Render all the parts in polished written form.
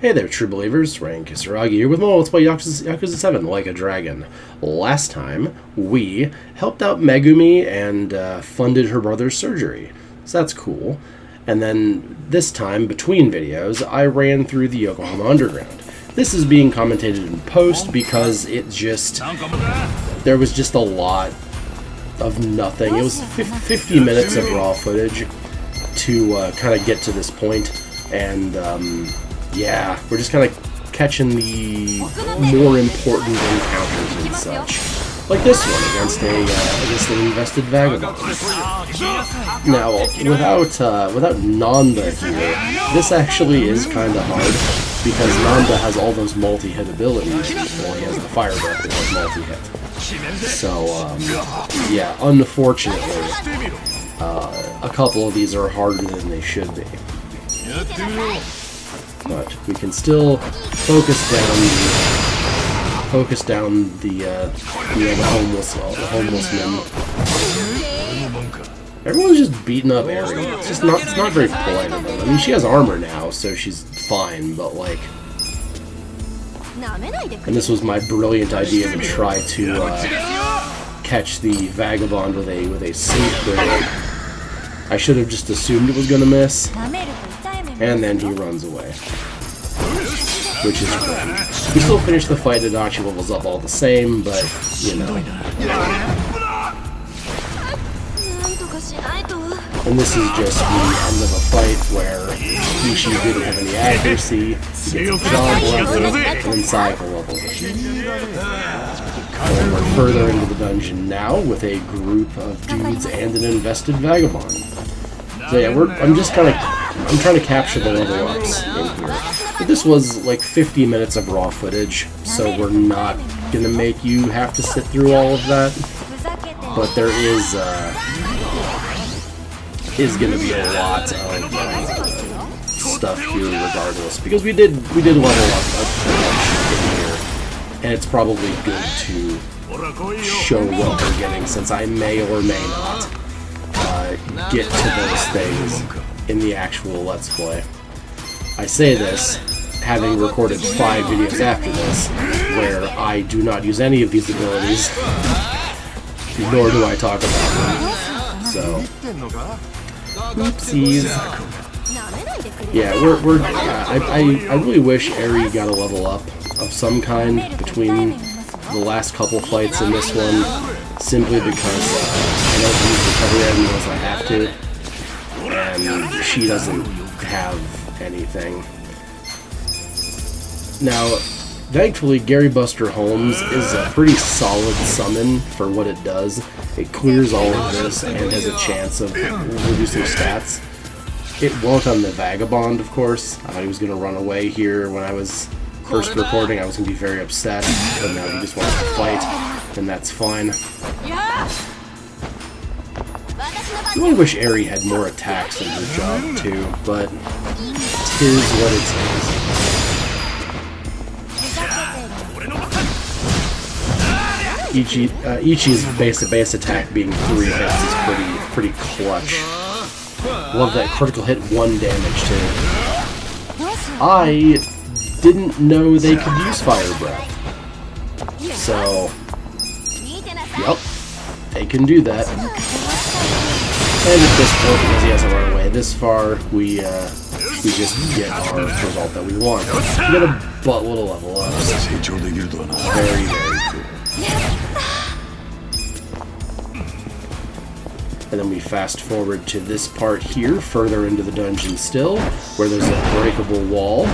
Hey there, true believers. Ryan Kisaragi here with more Let's Play Yakuza 7 Like a Dragon. Last time, we helped out Megumi and funded her brother's surgery. So that's cool. And then this time, between videos, I ran through the Yokohama Underground. This is being commentated in post because there was just a lot of nothing. It was 50 minutes of raw footage to kind of get to this point, and yeah, we're just kind of catching the more important encounters and such. Like this one against an invested vagabond. Now, without Nanda here, this actually is kind of hard, because Nanda has all those multi-hit abilities. Well, he has the fire breath that has multi-hit. So, yeah, unfortunately, a couple of these are harder than they should be. But we can still focus down the homeless men. Everyone's just beating up Eri. It's not very polite of them. I mean, she has armor now, so she's fine. But like, and this was my brilliant idea to try to catch the vagabond with a safe grenade. I should have just assumed it was gonna miss. And then he runs away. Which is great. We still finish the fight, Adachi levels up all the same, but, you know. And this is just the end of a fight where Ishii didn't have any accuracy, he gets a job level, and then Sayaka levels. And we're further into the dungeon now with a group of dudes and an invested vagabond. So yeah, I'm trying to capture the level ups in here. But this was like 50 minutes of raw footage, so we're not gonna make you have to sit through all of that. But there is gonna be a lot of stuff here regardless, because we did level up a bunch in here, and it's probably good to show what we're getting, since I may or may not get to those things in the actual Let's Play. I say this, having recorded 5 videos after this, where I do not use any of these abilities, nor do I talk about them. So, oopsies. Yeah, I really wish Eri got a level up of some kind between the last couple fights and this one, simply because I don't use recovery items unless I have to, and she doesn't have anything. Now, thankfully, Gary Buster Holmes is a pretty solid summon for what it does. It clears all of this and has a chance of reducing stats. It won't on the Vagabond, of course. I thought he was going to run away here when I was first recording. I was going to be very upset, but now he just wants to fight, and that's fine. I really wish Eri had more attacks in her job, too, but tis what it is. Ichi's base attack being 3 hits is pretty clutch. Love that critical hit 1 damage, too. I didn't know they could use Fire Breath. So, yep, they can do that. And at this point, because he hasn't run away this far, we just get our result that we want. We get a buttload of level ups. Very, very cool. And then we fast forward to this part here, further into the dungeon still, where there's a breakable wall.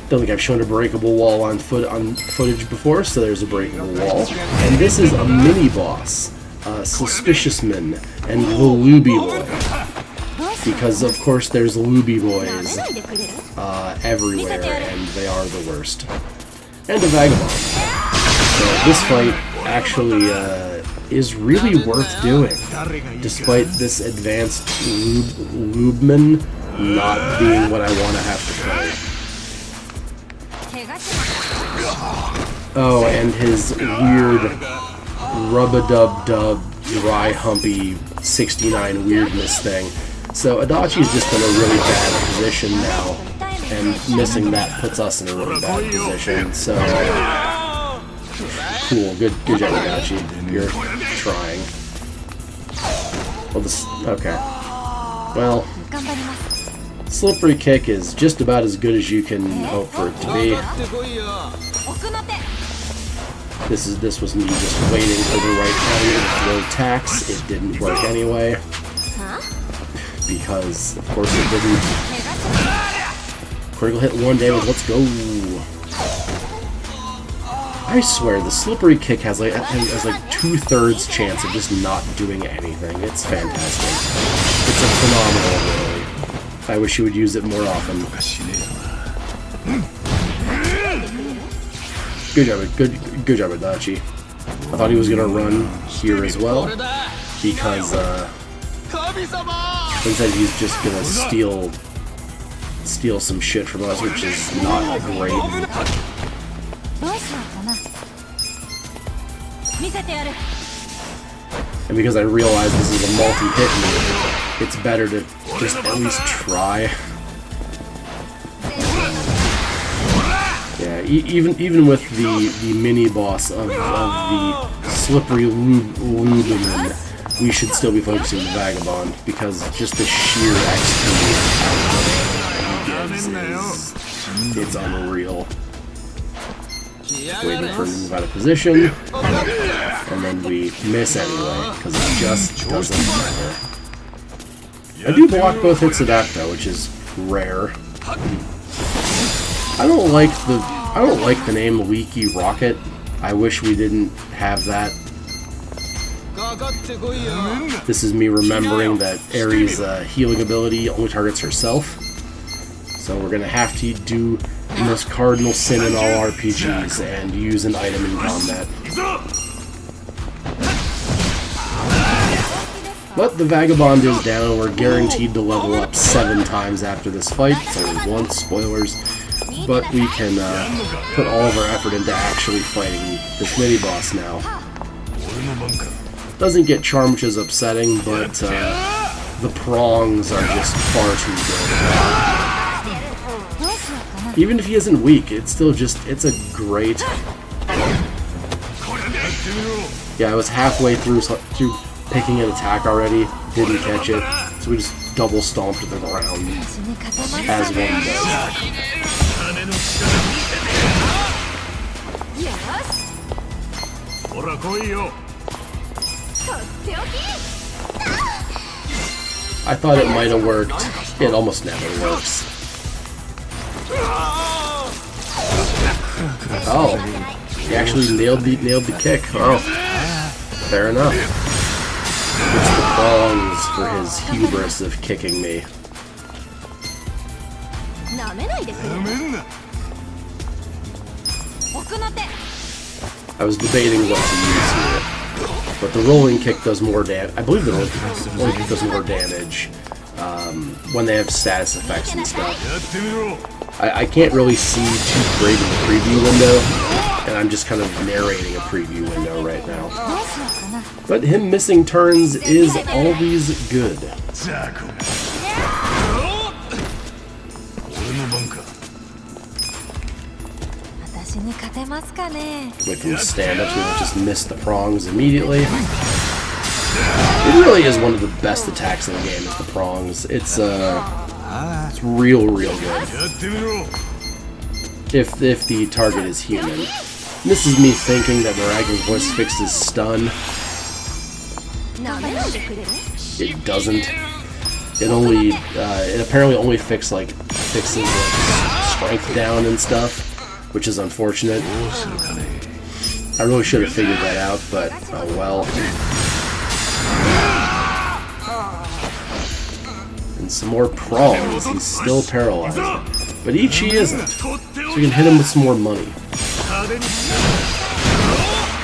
Don't think I've shown a breakable wall on footage before, so there's a breakable wall. And this is a mini-boss, Suspicious Man, and the Luby Boy. Because, of course, there's Luby Boys everywhere, and they are the worst. And a Vagabond. So this fight actually is really worth doing, despite this advanced Lubeman not being what I want to have to fight. Oh, and his weird rub-a-dub-dub, dry, humpy 69 weirdness thing. So Adachi's just in a really bad position now, and missing that puts us in a really bad position. So cool, good job, Adachi. You're trying. Well, okay. Well, slippery kick is just about as good as you can hope for it to be. This was me just waiting for the right time to throw attacks. It didn't work anyway. Because, of course, it didn't. Critical hit 1 damage, let's go. I swear, the slippery kick has like 2/3 chance of just not doing anything. It's fantastic. It's a phenomenal ability. I wish you would use it more often. Good job, Adachi. I thought he was gonna run here as well, because instead he's just gonna steal some shit from us, which is not great. And because I realize this is a multi-hit move, it's better to just at least try. Yeah, even with the mini boss of the slippery Lubeman, we should still be focusing on the Vagabond, because just the sheer XP he gives it's unreal. Waiting for him to move out of position, and then we miss anyway, because it just doesn't matter. I do block both hits of that though, which is rare. I don't like the name Leaky Rocket. I wish we didn't have that. This is me remembering that Aries' healing ability only targets herself. So we're gonna have to do the most cardinal sin in all RPGs and use an item in combat. But the Vagabond is down. We're guaranteed to level up 7 times after this fight. It's only once, spoilers. But we can put all of our effort into actually fighting this mini-boss now. Doesn't get charm, which is upsetting, but the prongs are just far too good. Even if he isn't weak, it's still just, it's a great... Yeah, I was halfway through picking an attack already, didn't catch it, so we just double stomped to the ground, as one does. I thought it might have worked. It almost never works. Oh, he actually nailed the kick. Oh, fair enough. It's the prongs for his hubris of kicking me. I was debating what to use here, but the rolling kick does more damage. I believe the rolling kick does more damage when they have status effects and stuff. I can't really see too great in the preview window, and I'm just kind of narrating a preview window right now. But him missing turns is always good. Wait for him to stand up so we don't just miss the prongs immediately. It really is one of the best attacks in the game, is the prongs. It's real good. If the target is human. This is me thinking that Miraculous Voice fixes stun. It doesn't. It apparently only fixes like strength down and stuff, which is unfortunate. I really should have figured that out, but oh well. And some more prongs. He's still paralyzed. But Ichi isn't. So we can hit him with some more money.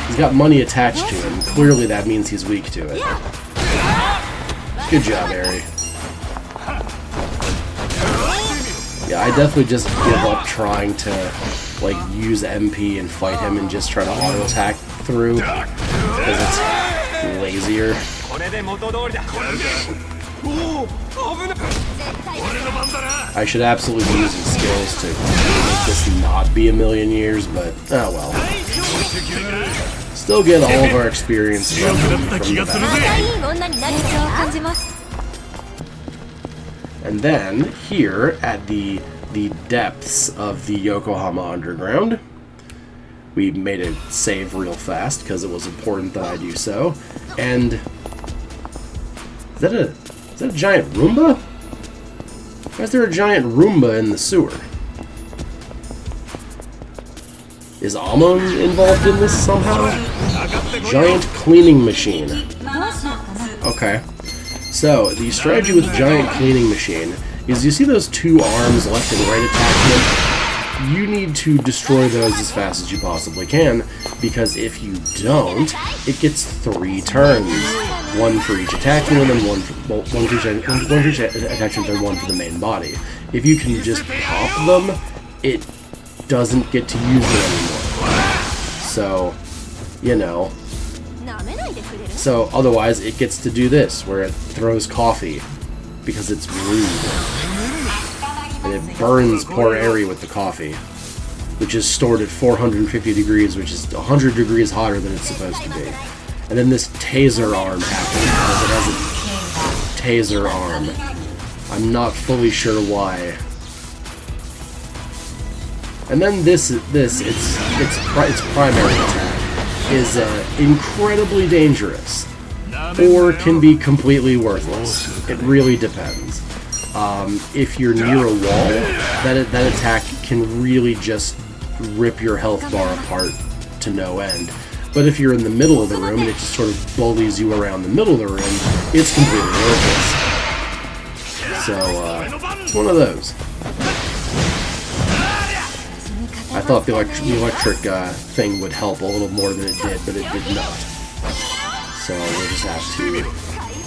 He's got money attached to him. Clearly that means he's weak to it. Good job, Ari. Yeah, I definitely just give up trying to like use MP and fight him and just try to auto attack through because it's lazier. I should absolutely be using skills to make this not be a million years, but oh well. Still get all of our experience from the back. And then, here, at the depths of the Yokohama Underground, we made it save real fast, because it was important that I do so. And... Is that a giant Roomba? Why is there a giant Roomba in the sewer? Is Amon involved in this somehow? Giant cleaning machine. Okay. So, the strategy with giant cleaning machine is you see those two arms, left and right attachment? You need to destroy those as fast as you possibly can, because if you don't, it gets 3 turns. 1 for each attachment, and one for each attachment, and 1 for the main body. If you can just pop them, it doesn't get to use it anymore. So, you know. So, otherwise, it gets to do this, where it throws coffee, because it's rude. And it burns poor Eri with the coffee, which is stored at 450 degrees, which is 100 degrees hotter than it's supposed to be. And then this taser arm happens, because it has a taser arm. I'm not fully sure why. And then its primary attack is incredibly dangerous, or can be completely worthless. It really depends. If you're near a wall, that attack can really just rip your health bar apart to no end. But if you're in the middle of the room and it just sort of bullies you around the middle of the room, it's completely worthless. So, it's one of those. I thought the electric thing would help a little more than it did, but it did not. So we'll just have to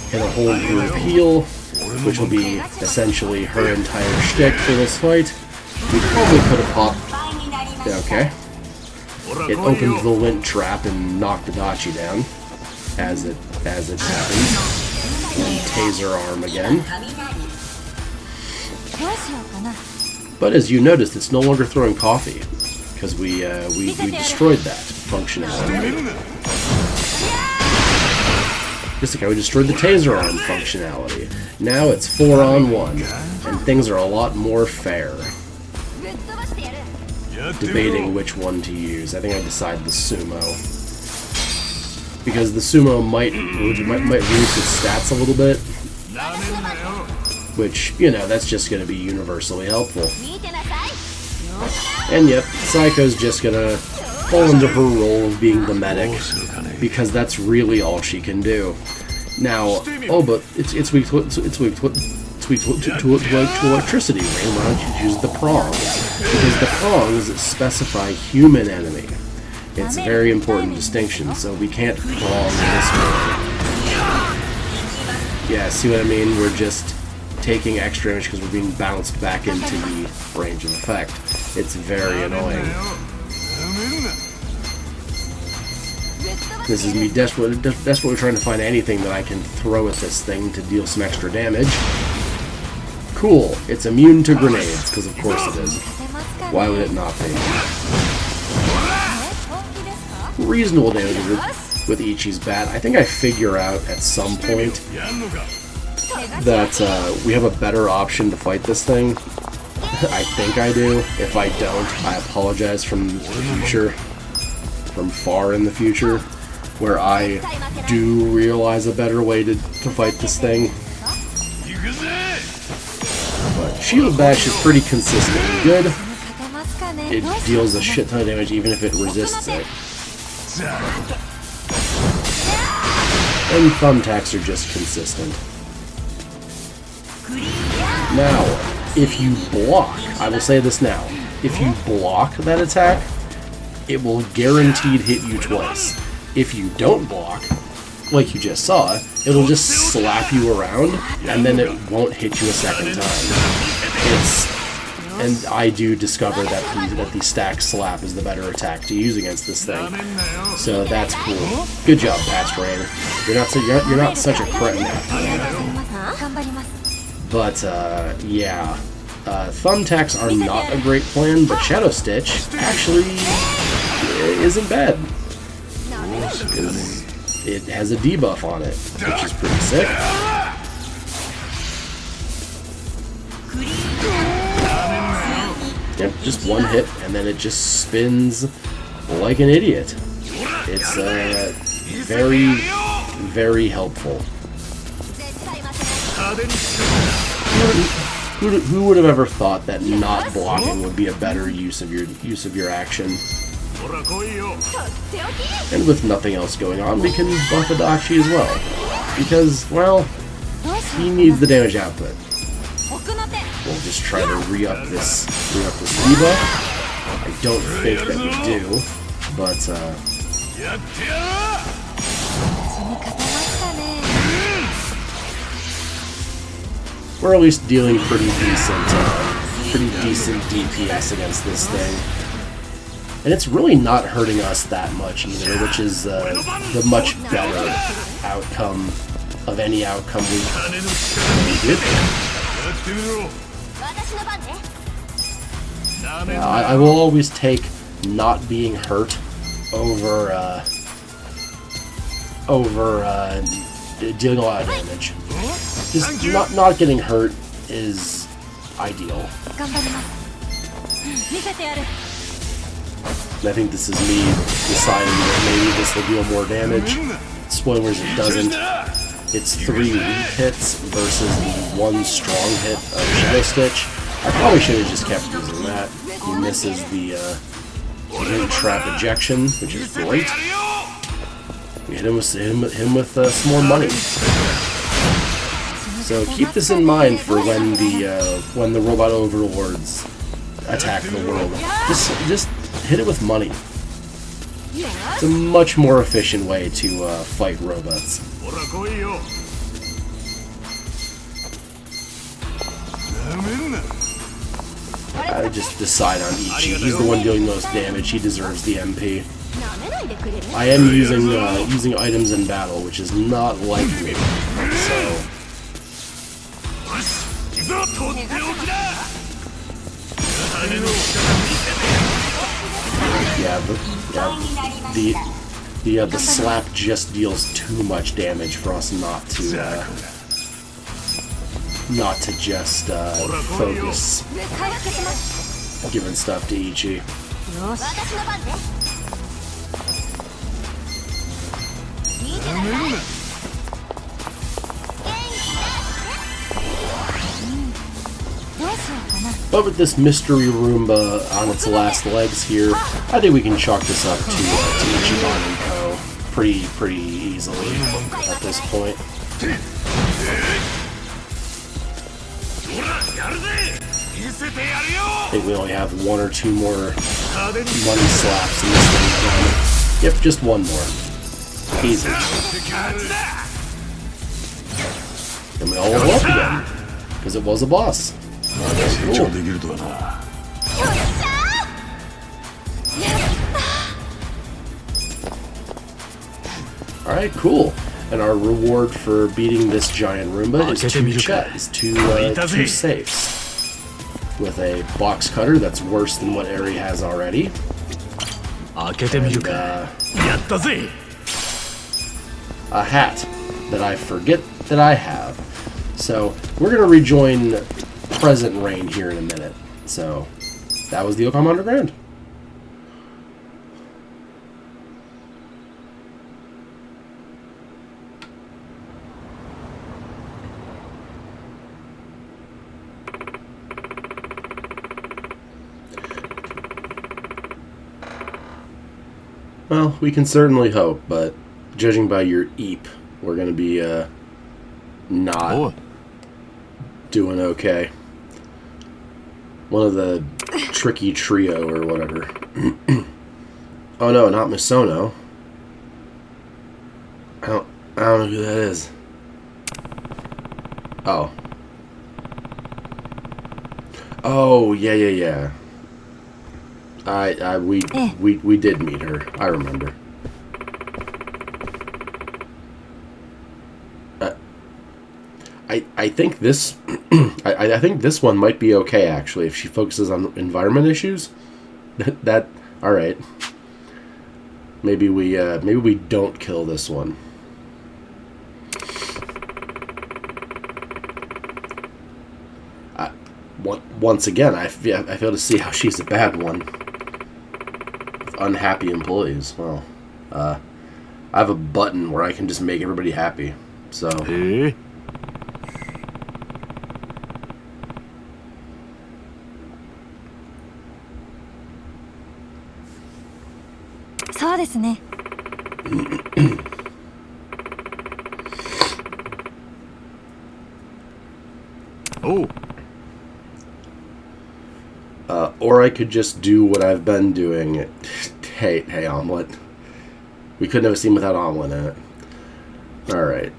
hit a whole group heal, which will be essentially her entire shtick for this fight. We probably could have popped... Okay. It opened the lint trap and knocked the Dachi down, as it happens. And taser arm again. But as you noticed, it's no longer throwing coffee, because we destroyed that functionality. Just like how we destroyed the taser arm functionality. Now it's 4-on-1, and things are a lot more fair. Debating which one to use. I think I decide the sumo, because the sumo might reduce its stats a little bit, which, you know, that's just going to be universally helpful. And yep, Saiko's just going to fall into her role of being the medic, because that's really all she can do. Now, oh, but it's weak to electricity. Why don't you use the prongs? Because the prongs specify human enemy. It's a very important distinction, so we can't prong this one. Yeah, see what I mean? We're just taking extra damage because we're being bounced back into the range of effect. It's very annoying. This is me desperately trying to find anything that I can throw at this thing to deal some extra damage. Cool, it's immune to grenades, because of course it is. Why would it not be? Reasonable damage with Ichi's bat. I think I figure out at some point that we have a better option to fight this thing. I think I do. If I don't, I apologize from the future. From far in the future. Where I do realize a better way to fight this thing. But Shield Bash is pretty consistently good. It deals a shit ton of damage even if it resists it. And thumbtacks are just consistent. Now, if you block, I will say this now, if you block that attack, it will guaranteed hit you twice. If you don't block, like you just saw, it'll just slap you around, and then it won't hit you a second time. And I do discover that the stack slap is the better attack to use against this thing. So that's cool. Good job, Patch Rain. You're not such a cretin after that. But, yeah. Thumbtacks are not a great plan, but Shadow Stitch actually isn't bad. It has a debuff on it, which is pretty sick. Yep, just one hit, and then it just spins like an idiot. It's very, very helpful. Who would have ever thought that not blocking would be a better use of your action? And with nothing else going on, we can buff Adachi as well, because, well, he needs the damage output. We'll just try to re-up this debuff. I don't think that we do, but we're at least dealing pretty decent DPS against this thing. And it's really not hurting us that much either, which is the much better outcome of any outcome we did. I will always take not being hurt over dealing a lot of damage. Just not getting hurt is ideal. I think this is me deciding that maybe this will deal more damage. Spoilers, it doesn't. It's 3 weak hits versus the 1 strong hit of Shadow Stitch. I probably should have just kept using that. He misses the hit trap ejection, which is great. We hit him with some more money. So keep this in mind for when the robot overlords attack the world. Just hit it with money. It's a much more efficient way to fight robots. I just decide on Ichi. He's the one doing the most damage. He deserves the MP. I am using items in battle, which is not like me. So yeah, the slap just deals too much damage for us not to just focus giving stuff to Ichi. But with this mystery Roomba on its last legs here, I think we can chalk this up to Ichiban and Co. pretty easily at this point. I think we only have 1 or 2 more money slaps in this thing. Yep, just 1 more. Easy. And we all level up again, because it was a boss. Cool. Alright, cool. And our reward for beating this giant Roomba is 2 safes. With a box cutter that's worse than what Eri has already. And, a hat that I forget that I have. So, we're going to rejoin present reign here in a minute. So, that was the Yokohama Underground. Well, we can certainly hope, but judging by your eep, we're going to be not doing okay. One of the tricky trio or whatever. Oh no, not Misono. I don't know who that is. Oh. Oh, yeah. We did meet her. I remember. I think this I think this one might be okay actually if she focuses on environment issues. That all right. Maybe we don't kill this one. Once again, I fail to see how she's a bad one. With unhappy employees. Well, I have a button where I can just make everybody happy. So. Oh. Or I could just do what I've been doing. Hey, Omelet. We couldn't have a scene without Omelet in it. Alright.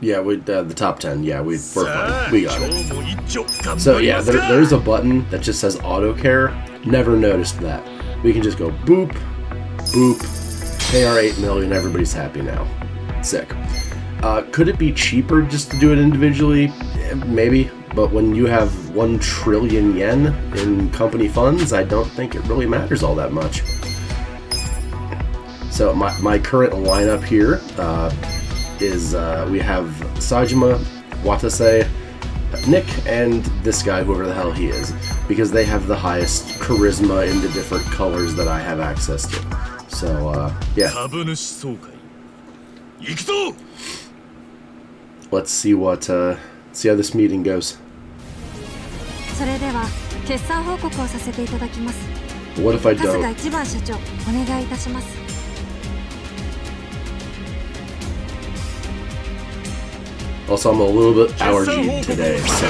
Yeah, the top 10. Yeah, we're fine. We got it. So, yeah, there's a button that just says auto care. Never noticed that. We can just go boop, boop, KR 8 million, everybody's happy now. Sick. Could it be cheaper just to do it individually? Maybe. But when you have 1 trillion yen in company funds, I don't think it really matters all that much. So my current lineup here is we have Sajima, Watase, Nick, and this guy, whoever the hell he is, because they have the highest charisma in the different colors that I have access to. So, yeah. Let's see see how this meeting goes. What if I don't? Also, I'm a little bit allergied today, so...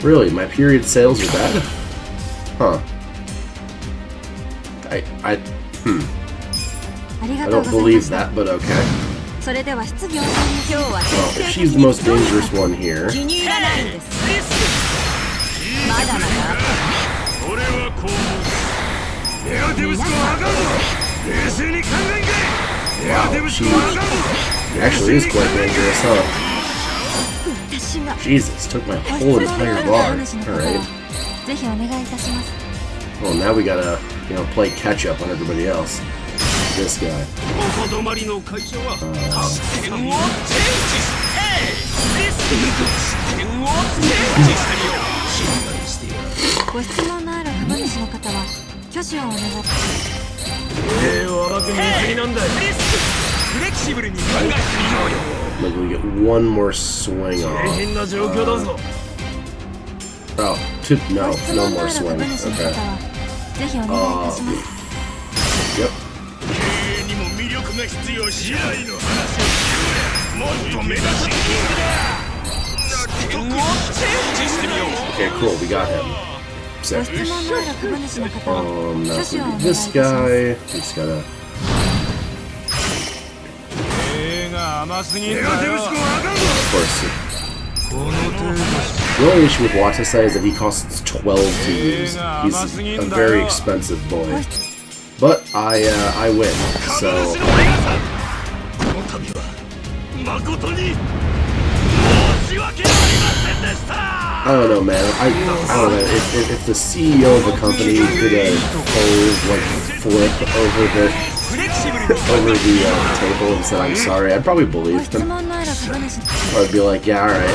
Really, my period sales are bad? Huh. I don't believe that, but okay. Well, if she's the most dangerous one here... Wow, she actually is quite dangerous, huh? Jesus, took my whole entire bar. Alright. Well, now we gotta, play catch up on everybody else. This guy. Maybe we get one more swing on. No more swing. Okay. Yep. Okay, cool. We got him. Sick. Now this guy. He's gotta. Of course. The only issue with Watase is that he costs 12 to use. He's a very expensive boy. But I win, so... I don't know, man. I don't know. If the CEO of a company did a whole flip over the table and said I'm sorry, I'd probably believe them. Or I'd be like, yeah, alright.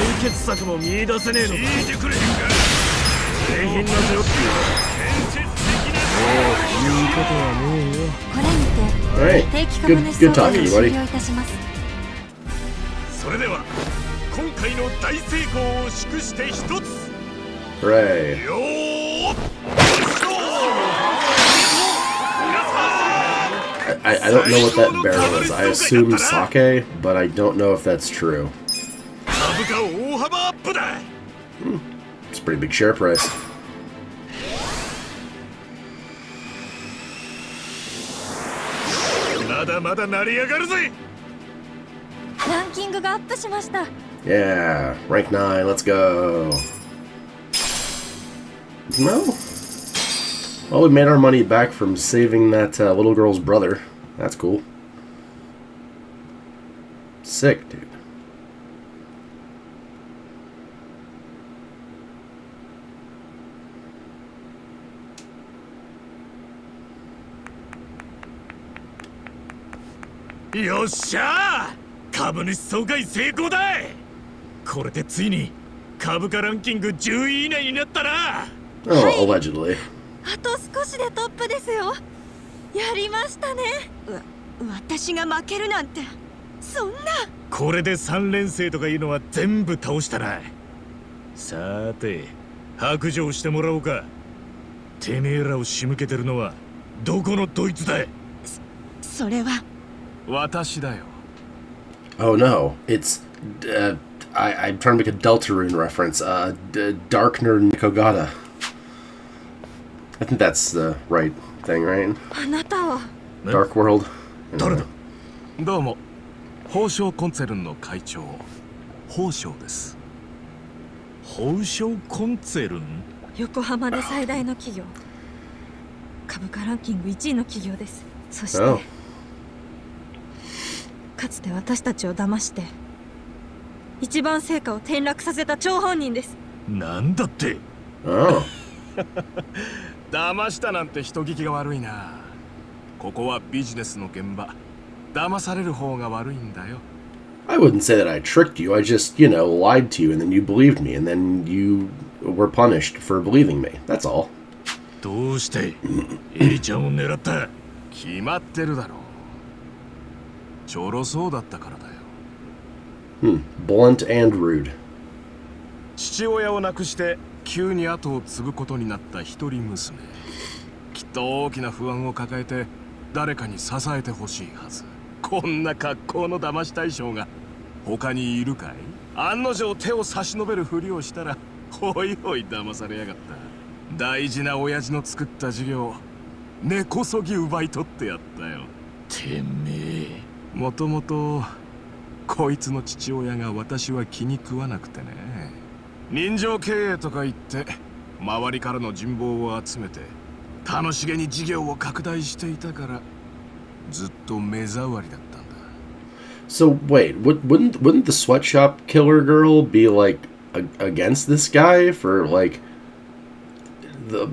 Alright, good talking, buddy. Hooray. I don't know what that barrel is. I assume sake, but I don't know if that's true. It's a pretty big share price. Yeah, rank 9, let's go. No? Well, we made our money back from saving that little girl's brother. That's cool. sick, dude.よっしゃー、株主総会成功だ。これでついに株価ランキング10位以内になったな。Oh, allegedly. あと少しでトップですよ。やりましたね。私が負けるなんてそんな。これで3連星とかいうのは全部倒したな。さーて白状してもらおうか。てめえらを仕向けてるのはどこのドイツだ。それは私だよ。 Oh no, it's I'm trying to make a Deltarune reference. Darkner Nikogata. I think that's the right thing, right? あなたは Dark World. 誰だ。どうも、宝生コンツェルンの会長、宝生です。宝生コンツェルン、横浜で最大の企業、株価ランキング1位の企業です。そして、Oh. かつて私たちを騙して一番成果を転落させた張本人です。なんだって。 Oh. 騙したなんて人聞きが悪いな。ここはビジネスの現場。騙される方が悪いんだよ。 I wouldn't say that I tricked you. I just, lied to you and then you believed me and then you were punished for believing me. That's all. どうしてエリちゃんを狙った。決まってるだろう。ちょろそうだったからだよ。Blunt and rude. 父親を亡くして急に後を継ぐことになった一人娘。きっと大きな不安を抱えて誰かに支えてほしいはず。こんな格好の騙し対象が他にいるかい。案の定手を差し伸べるふりをしたらほいほい騙されやがった。大事な親父の作った事業根こそぎ奪い取ってやったよ。てめえ、もともとこいつの父親が私は気に食わなくてね。人情経営とか言って周りからの人望を集めて楽しげに事業を拡大していたからずっと目障りだったんだ。 So wait, wouldn't the sweatshop killer girl be like against this guy for like the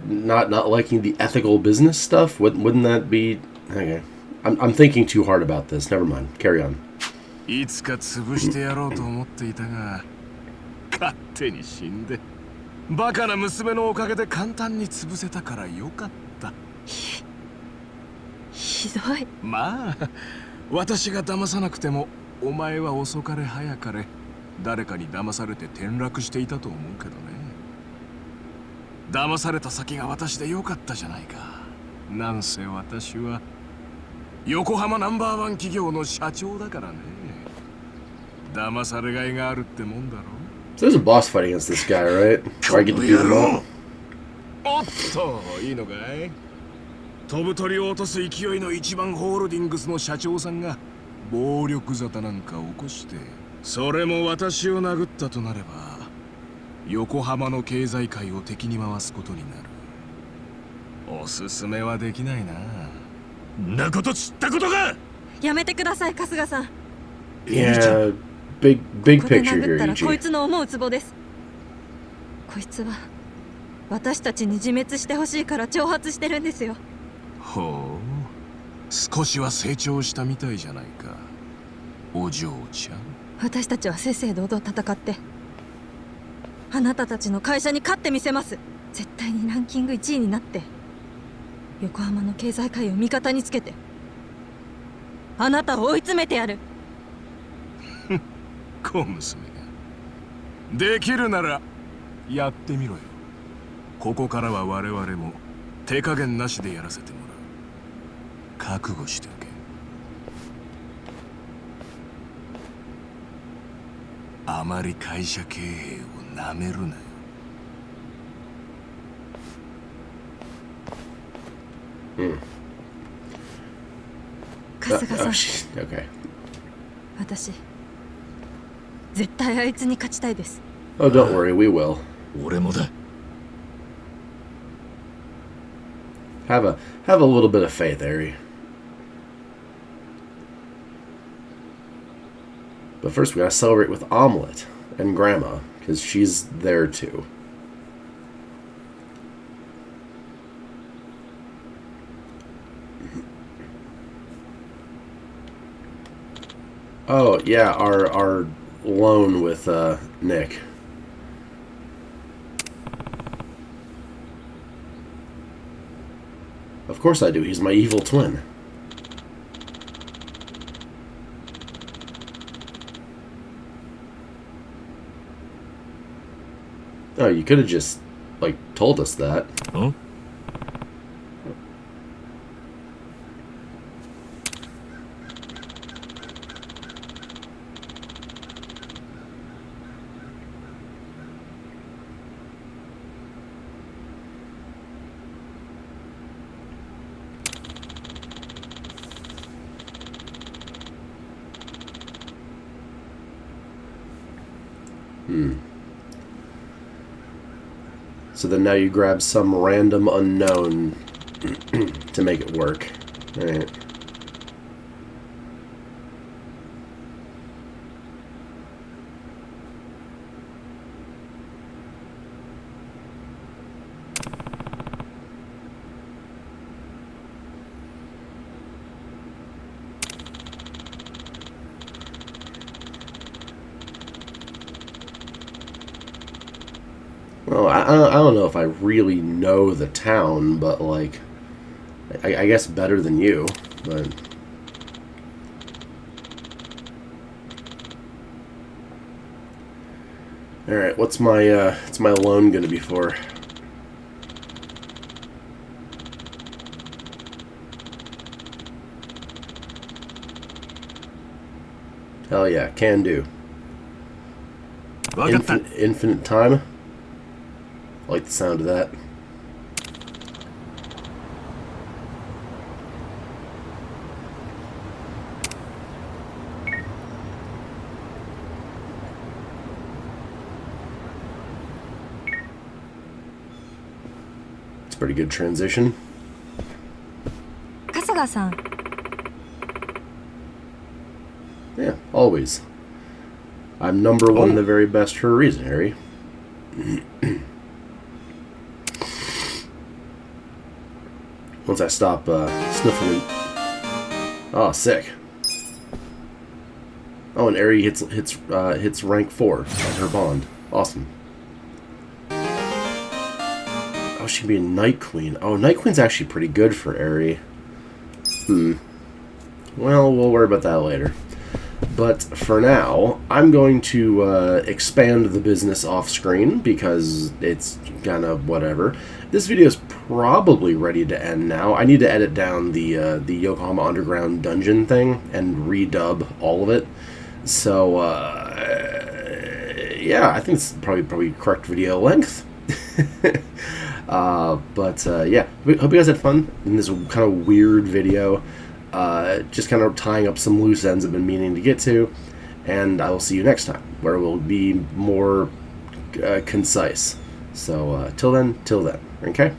not liking the ethical business stuff? Wouldn't that be okay? I'm thinking too hard about this. Never mind. Carry on. いつか潰してやろうと思っていたが勝手に死んで、バカな娘のおかげで簡単に潰せたからよかった。ひどい。まあ私が騙さなくてもお前は遅かれ早かれ誰かに騙されて転落していたと思うけどね。騙された先が私でよかったじゃないか。なんせ私は横浜ナンバーワン企業の社長だからね。騙されがいがあるってもんだろ。 So there's a boss fight against this guy, right? Where I get to beat him up. おっと、いいのかい。飛ぶ鳥を落とす勢いの一番ホールディングスの社長さんが暴力沙汰なんか起こして、それも私を殴ったとなれば横浜の経済界を敵に回すことになる。おすすめはできないな。んなこと知ったことか。やめてください、春日さん。 Yeah, big ここで picture 殴 here, ったらこい Ichi. つの思うツボです。こいつは私たちに自滅してほしいから挑発してるんですよ。ほう、少しは成長したみたいじゃないか、お嬢ちゃん。私たちは正々堂々戦ってあなたたちの会社に勝ってみせます。絶対にランキング1位になって横浜の経済界を味方につけてあなたを追い詰めてやる。小娘ができるならやってみろよ。ここからは我々も手加減なしでやらせてもらう。覚悟しておけ。あまり会社経営をなめるなよ。春日さん、 Okay. 私絶対あいつに勝ちたいです。 Oh, don't worry, we will. 俺もだ。 Have a little bit of faith, Ari. But first we gotta celebrate with Omelette and Grandma, because she's there too. Oh, yeah, our loan with Nick. Of course I do. He's my evil twin. Oh, you could have just, like, told us that. Huh? So then now you grab some random unknown to make it work. Alright. Well, I don't know if I really know the town, but, like, I guess better than you, but... Alright, what's my loan gonna be for? Hell yeah, can do. Infinite time? I like the sound of that. It's a pretty good transition. 春日さん Yeah, always. I'm number one, the very best for a reason, Harry. Once I stop sniffling. Oh, sick. Oh, and Ari hits rank 4 on her bond. Awesome. Oh, she'd be a Night Queen. Oh, Night Queen's actually pretty good for Ari. Well, we'll worry about that later. But for now, I'm going to expand the business off screen because it's kind of whatever. This video is probably ready to end now. I need to edit down the Yokohama Underground dungeon thing and redub all of it. So yeah, I think it's probably correct video length. Yeah, hope you guys had fun in this kind of weird video. Just kind of tying up some loose ends I've been meaning to get to, and I will see you next time, where we'll be more concise. So till then, okay?